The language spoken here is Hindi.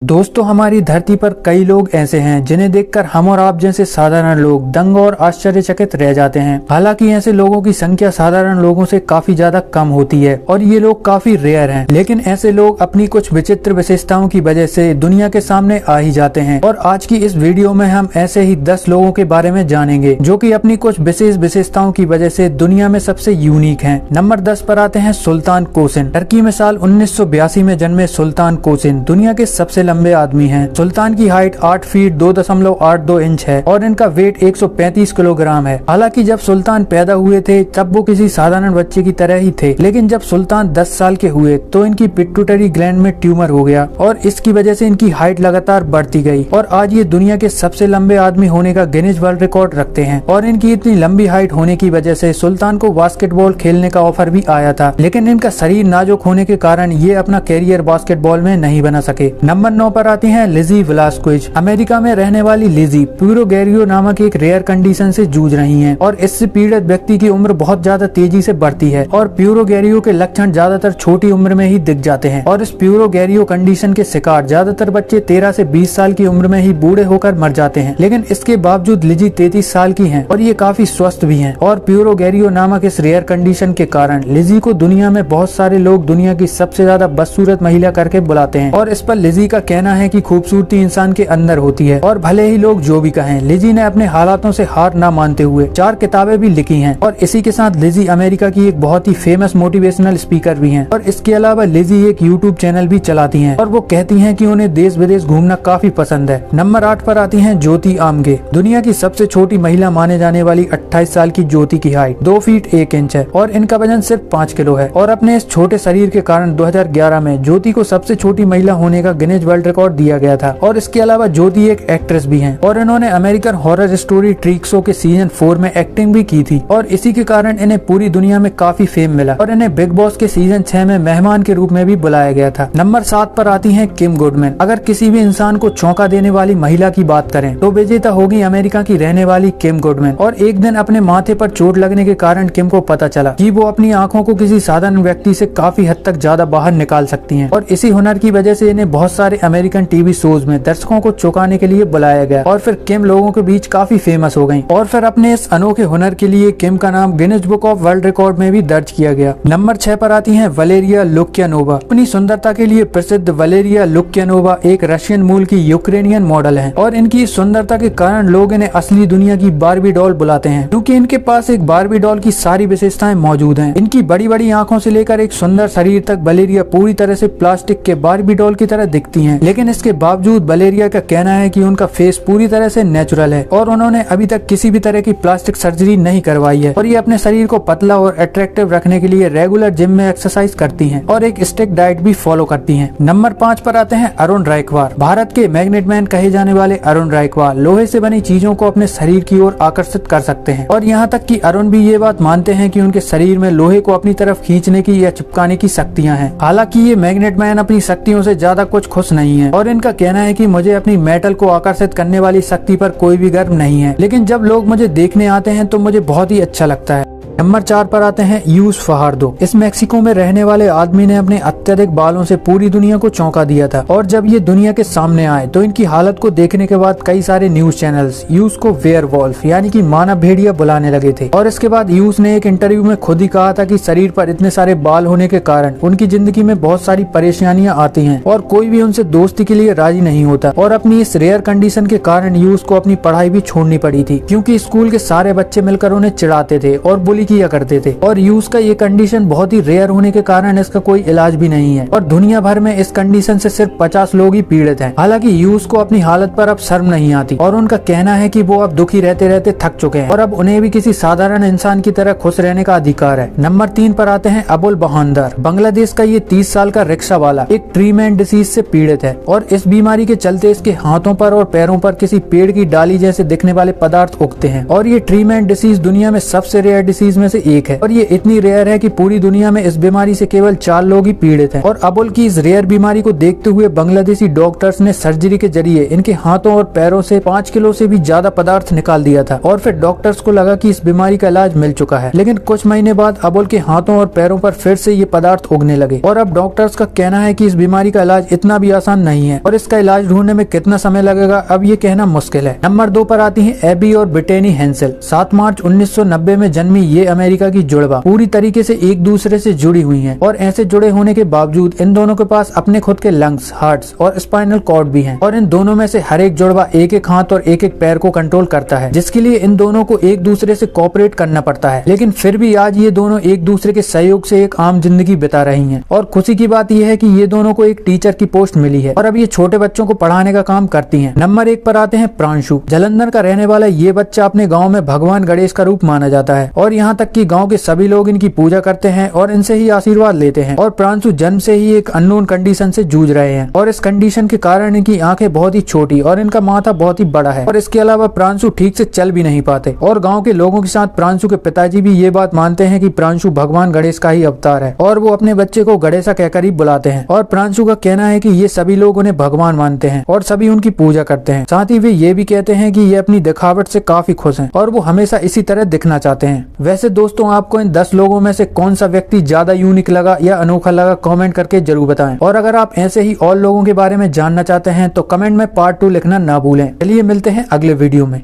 दोस्तों, हमारी धरती पर कई लोग ऐसे हैं जिन्हें देखकर हम और आप जैसे साधारण लोग दंग और आश्चर्यचकित रह जाते हैं। हालांकि ऐसे लोगों की संख्या साधारण लोगों से काफी ज्यादा कम होती है और ये लोग काफी रेयर हैं। लेकिन ऐसे लोग अपनी कुछ विचित्र विशेषताओं की वजह से दुनिया के सामने आ ही जाते हैं। और आज की इस वीडियो में हम ऐसे ही 10 लोगों के बारे में जानेंगे जो कि अपनी कुछ विशेष विशेषताओं की वजह से दुनिया में सबसे यूनिक हैं। नंबर 10 पर आते हैं सुल्तान कोसिन। टर्की में साल 1982 में जन्मे सुल्तान कोसिन दुनिया के सबसे लंबे आदमी हैं। सुल्तान की हाइट 8 फीट 2.82 इंच है और इनका वेट 135 किलोग्राम है। हालांकि जब सुल्तान पैदा हुए थे तब वो किसी साधारण बच्चे की तरह ही थे, लेकिन जब सुल्तान 10 साल के हुए तो इनकी पिट्यूटरी ग्लैंड में ट्यूमर हो गया और इसकी वजह से इनकी हाइट लगातार बढ़ती गई और आज ये दुनिया के सबसे लंबे आदमी होने का गिनीज वर्ल्ड रिकॉर्ड रखते हैं। और इनकी इतनी लंबी हाइट होने की वजह से सुल्तान को बास्केटबॉल खेलने का ऑफर भी आया था, लेकिन इनका शरीर नाजुक होने के कारण ये अपना कैरियर बास्केटबॉल में नहीं बना सके। नंबर 9 पर आती हैं लिजी वेलास्क्विज। अमेरिका में रहने वाली लिजी प्यूरोगेरियो नामक एक रेयर कंडीशन से जूझ रही हैं और इससे पीड़ित व्यक्ति की उम्र बहुत ज्यादा तेजी से बढ़ती है और प्यूरोगेरियो के लक्षण ज्यादातर छोटी उम्र में ही दिख जाते हैं। और इस प्यूरोगेरियो कंडीशन के शिकार ज्यादातर बच्चे 13 से 20 साल की उम्र में ही बूढ़े होकर मर जाते हैं। लेकिन इसके बावजूद लिजी 33 साल की हैं और ये काफी स्वस्थ भी हैं। और प्यूरोगेरियो नामक इस रेयर कंडीशन के कारण लिजी को दुनिया में बहुत सारे लोग दुनिया की सबसे ज्यादा बदसूरत महिला करके बुलाते हैं। और इस पर लिजी का कहना है कि खूबसूरती इंसान के अंदर होती है और भले ही लोग जो भी कहें, लिजी ने अपने हालातों से हार ना मानते हुए 4 किताबें भी लिखी हैं। और इसी के साथ लिजी अमेरिका की एक बहुत ही फेमस मोटिवेशनल स्पीकर भी हैं। और इसके अलावा लिजी एक यूट्यूब चैनल भी चलाती हैं और वो कहती हैं कि उन्हें देश विदेश घूमना काफी पसंद है। नंबर 8 पर आती हैं ज्योति आमगे। दुनिया की सबसे छोटी महिला माने जाने वाली 28 साल की ज्योति की हाइट 2 फीट 1 इंच है और इनका वजन सिर्फ 5 किलो है। और अपने इस छोटे शरीर के कारण 2011 में ज्योति को सबसे छोटी महिला होने का गिनीज वर्ल्ड रिकॉर्ड दिया गया था। और इसके अलावा ज्योति एक एक्ट्रेस भी हैं और इन्होंने American horror story trick show के सीजन 4 में एक्टिंग भी की थी और इसी के कारण इन्हें पूरी दुनिया में काफी फेम मिला और इन्हें बिग बॉस के सीजन 6 में मेहमान के रूप में भी बुलाया गया था। नंबर 7 पर आती हैं किम गुडमैन। अगर किसी भी इंसान को चौंका देने वाली महिला की बात करें तो विजेता होगी अमेरिका की रहने वाली किम गुडमैन। और एक दिन अपने माथे पर चोट लगने के कारण किम को पता चला कि वो अपनी आंखों को किसी साधारण व्यक्ति से काफी हद तक ज्यादा बाहर निकाल सकती हैं और इसी हुनर की वजह से इन्हें बहुत सारे अमेरिकन टीवी शोज में दर्शकों को चौंकाने के लिए बुलाया गया और फिर किम लोगों के बीच काफी फेमस हो गयी और फिर अपने इस अनोखे हुनर के लिए किम का नाम Guinness book of world record में भी दर्ज किया गया। नंबर 6 पर आती हैं वलेरिया लुक्यानोवा। अपनी सुंदरता के लिए प्रसिद्ध वलेरिया लुक्यानोवा एक रशियन मूल की यूक्रेनियन मॉडल है और इनकी सुंदरता के कारण लोग इन्हें असली दुनिया की बार्बी डॉल बुलाते हैं क्योंकि इनके पास एक बार्बी डॉल की सारी विशेषताएं मौजूद हैं। इनकी बड़ी बड़ी आंखों से लेकर एक सुंदर शरीर तक वलेरिया पूरी तरह से प्लास्टिक के बार्बी डॉल की तरह दिखती हैं। लेकिन इसके बावजूद वलेरिया का कहना है कि उनका फेस पूरी तरह से नेचुरल है और उन्होंने अभी तक किसी भी तरह की प्लास्टिक सर्जरी नहीं करवाई है और ये अपने शरीर को पतला और अट्रैक्टिव रखने के लिए रेगुलर जिम में एक्सरसाइज करती हैं और एक स्ट्रिक्ट डाइट भी फॉलो करती हैं। नंबर 5 पर आते हैं अरुण रायकवार। भारत के मैग्नेट मैन कहे जाने वाले अरुण रायकवार लोहे से बनी चीजों को अपने शरीर की ओर आकर्षित कर सकते हैं और यहाँ तक कि अरुण भी ये बात मानते हैं कि उनके शरीर में लोहे को अपनी तरफ खींचने की या चिपकाने की शक्तियाँ हैं। हालांकि ये मैग्नेट मैन अपनी शक्तियों से ज्यादा कुछ खुश नहीं है और इनका कहना है कि मुझे अपनी मेटल को आकर्षित करने वाली शक्ति पर कोई भी गर्व नहीं है, लेकिन जब लोग मुझे देखने आते हैं तो मुझे बहुत ही अच्छा लगता है। नंबर 4 पर आते हैं यूस फहार्दो। इस मेक्सिको में रहने वाले आदमी ने अपने अत्यधिक बालों से पूरी दुनिया को चौंका दिया था और जब ये दुनिया के सामने आए तो इनकी हालत को देखने के बाद कई सारे न्यूज चैनल्स यूस को वेयरवॉल्फ यानी कि मानव भेड़िया बुलाने लगे थे। और इसके बाद यूस ने एक इंटरव्यू में खुद ही कहा था कि शरीर पर इतने सारे बाल होने के कारण उनकी जिंदगी में बहुत सारी परेशानियां आती हैं और कोई भी उनसे दोस्ती के लिए राजी नहीं होता। और अपनी इस रेयर कंडीशन के कारण यूस को अपनी पढ़ाई भी छोड़नी पड़ी थी क्योंकि स्कूल के सारे बच्चे मिलकर उन्हें चिढ़ाते थे और बुली किया करते थे। और यूस का ये कंडीशन बहुत ही रेयर होने के कारण इसका कोई इलाज भी नहीं है और दुनिया भर में इस कंडीशन से सिर्फ 50 लोग ही पीड़ित हैं। हालांकि यूस को अपनी हालत पर अब शर्म नहीं आती और उनका कहना है कि वो अब दुखी रहते रहते थक चुके हैं और अब उन्हें भी किसी साधारण इंसान की तरह खुश रहने का अधिकार है। नंबर 3 पर आते हैं अबुल बहांदर। बांग्लादेश का ये 30 साल का रिक्शा वाला एक ट्री मैन डिसीज से पीड़ित है और इस बीमारी के चलते इसके हाथों पर और पैरों पर किसी पेड़ की डाली जैसे दिखने वाले पदार्थ उगते हैं और ये ट्री मैन डिसीज दुनिया में सबसे रेयर डिसीज में से एक है और ये इतनी रेयर है कि पूरी दुनिया में इस बीमारी से केवल 4 लोग ही पीड़ित हैं। और अबुल की इस रेयर बीमारी को देखते हुए बांग्लादेशी डॉक्टर्स ने सर्जरी के जरिए इनके हाथों और पैरों से 5 किलो से भी ज्यादा पदार्थ निकाल दिया था और फिर डॉक्टर्स को लगा कि इस बीमारी का इलाज मिल चुका है। लेकिन कुछ महीने बाद अबुल के हाथों और पैरों पर फिर से ये पदार्थ उगने लगे और अब डॉक्टर्स का कहना है कि इस बीमारी का इलाज इतना भी आसान नहीं है और इसका इलाज ढूंढने में कितना समय लगेगा अब ये कहना मुश्किल है। नंबर 2 पर आती है एबी और ब्रिटेनी हेंसेल। 7 मार्च 1990 में जन्मी ये अमेरिका की जुड़वा पूरी तरीके से एक दूसरे से जुड़ी हुई हैं और ऐसे जुड़े होने के बावजूद इन दोनों के पास अपने खुद के लंग्स, हार्ट्स और स्पाइनल कॉर्ड भी हैं और इन दोनों में से हर एक जुड़वा एक एक हाथ और एक एक पैर को कंट्रोल करता है, जिसके लिए इन दोनों को एक दूसरे से कोऑपरेट करना पड़ता है। लेकिन फिर भी आज ये दोनों एक दूसरे के सहयोग से एक आम जिंदगी बिता रही हैं और खुशी की बात यह है कि ये दोनों को एक टीचर की पोस्ट मिली है और अब ये छोटे बच्चों को पढ़ाने का काम करती हैं। नंबर 1 पर आते हैं प्रांशु। जालंधर का रहने वाला ये बच्चा अपने गाँव में भगवान गणेश का रूप माना जाता है और यहाँ तक कि गाँव के सभी लोग इनकी पूजा करते हैं और इनसे ही आशीर्वाद लेते हैं। और प्रांशु जन्म से ही एक अननोन कंडीशन से जूझ रहे हैं और इस कंडीशन के कारण इनकी आंखें बहुत ही छोटी और इनका माथा बहुत ही बड़ा है और इसके अलावा प्रांशु ठीक से चल भी नहीं पाते। और गांव के लोगों के साथ प्रांशु के पिताजी भी ये बात मानते हैं कि प्रांशु भगवान गणेश का ही अवतार है और वो अपने बच्चे को गणेशा कहकर ही बुलाते हैं। और प्रांशु का कहना है कि ये सभी लोग उन्हें भगवान मानते हैं और सभी उनकी पूजा करते हैं। साथ ही वे ये भी कहते हैं कि ये अपनी दिखावट से काफी खुश हैं और वो हमेशा इसी तरह दिखना चाहते हैं। वैसे दोस्तों, आपको इन 10 लोगों में से कौन सा व्यक्ति ज्यादा यूनिक लगा या अनोखा लगा, कमेंट करके जरूर बताएं। और अगर आप ऐसे ही और लोगों के बारे में जानना चाहते हैं तो कमेंट में पार्ट 2 लिखना ना भूलें। चलिए मिलते हैं अगले वीडियो में।